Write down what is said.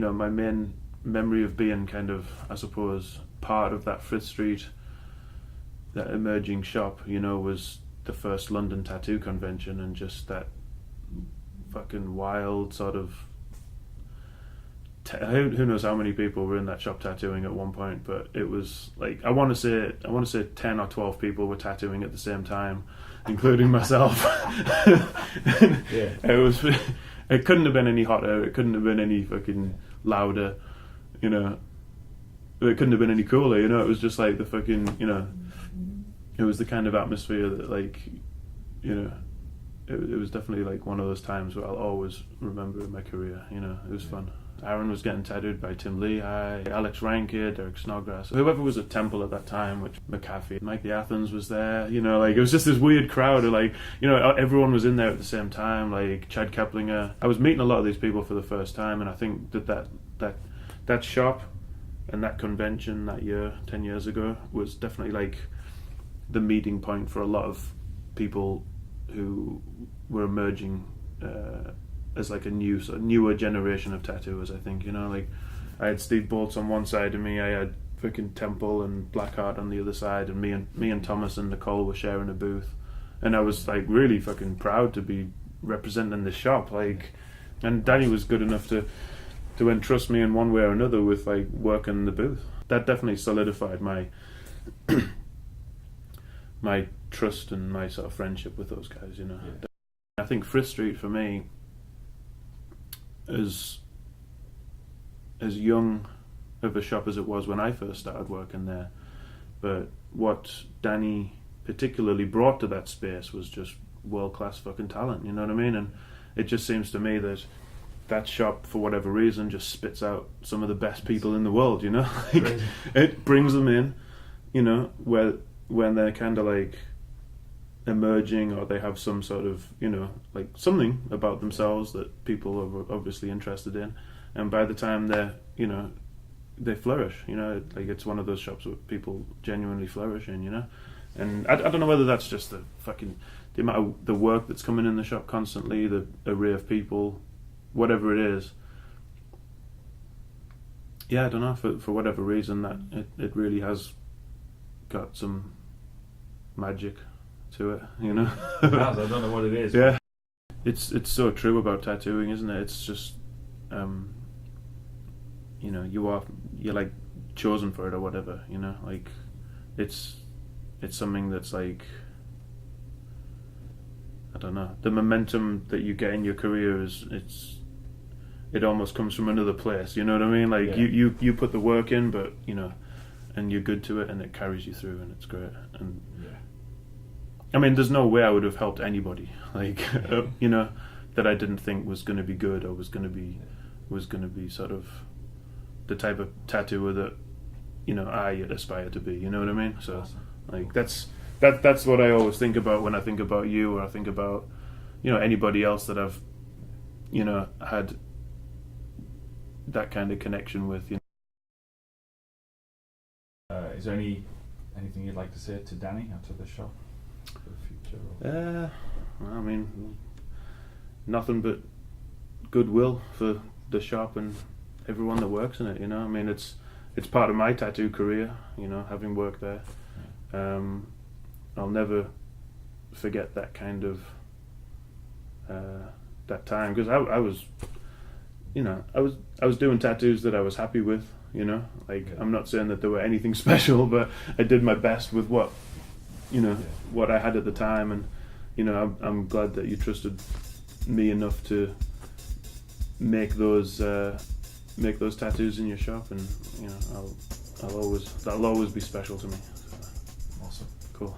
You know, my main memory of being kind of, I suppose, part of that Frith Street, that emerging shop, you know, was the first London tattoo convention, and just that fucking wild sort of who knows how many people were in that shop tattooing at one point, but it was like I want to say 10 or 12 people were tattooing at the same time, including myself. Yeah. It couldn't have been any hotter, it couldn't have been any fucking louder, you know. It couldn't have been any cooler, you know. It was just like the fucking, you know, it was the kind of atmosphere that, like, you know, it was definitely like one of those times where I'll always remember in my career, you know. It was fun. Aaron was getting tattooed by Tim Lehigh, Alex Rankin, Derek Snodgrass, whoever was at Temple at that time, which McAfee, Mike the Athens was there, you know, like it was just this weird crowd of, like, you know, everyone was in there at the same time, like Chad Keplinger. I was meeting a lot of these people for the first time, and I think that shop and that convention that year, 10 years ago, was definitely like the meeting point for a lot of people who were emerging as like a newer generation of tattooers, I think, you know. Like I had Steve Boltz on one side of me, I had freaking Temple and Blackheart on the other side, and me and Thomas and Nicole were sharing a booth, and I was like really fucking proud to be representing the shop, like, and Danny was good enough to entrust me in one way or another with like working the booth. That definitely solidified my my trust and my sort of friendship with those guys, you know. Yeah. I think Frith Street for me, as young of a shop as it was when I first started working there, but what Danny particularly brought to that space was just world-class fucking talent, you know what I mean? And it just seems to me that shop, for whatever reason, just spits out some of the best people in the world, you know. Like, it brings them in, you know, when they're kind of like emerging, or they have some sort of, you know, like something about themselves that people are obviously interested in, and by the time they're, you know, they flourish, you know. Like it's one of those shops where people genuinely flourish in, you know. And I don't know whether that's just the amount of the work that's coming in the shop constantly, the array of people, whatever it is. Yeah, I don't know, for whatever reason, that it really has got some magic to it, you know. It has, I don't know what it is. Yeah, it's so true about tattooing, isn't it? It's just, you know, you're like chosen for it or whatever, you know. Like it's something that's like, I don't know, the momentum that you get in your career it almost comes from another place, you know what I mean? Like yeah. you put the work in, but you know, and you're good to it, and it carries you through, and it's great. And yeah. I mean, there's no way I would have helped anybody, like, you know, that I didn't think was going to be good, or was going to be sort of the type of tattooer that, you know, I aspire to be. You know what I mean? So, awesome. Like, that's what I always think about when I think about you, or I think about, you know, anybody else that I've, you know, had that kind of connection with. You know. Is there anything you'd like to say to Danny after the shop for the future? Well, I mean, nothing but goodwill for the shop and everyone that works in it. You know, I mean, it's part of my tattoo career. You know, having worked there, I'll never forget that kind of that time, because I was, you know, I was doing tattoos that I was happy with. You know, like, yeah. I'm not saying that there were anything special, but I did my best with what, you know, what I had at the time, and you know, I'm glad that you trusted me enough to make those tattoos in your shop, and you know, that'll always be special to me. So. Awesome. Cool.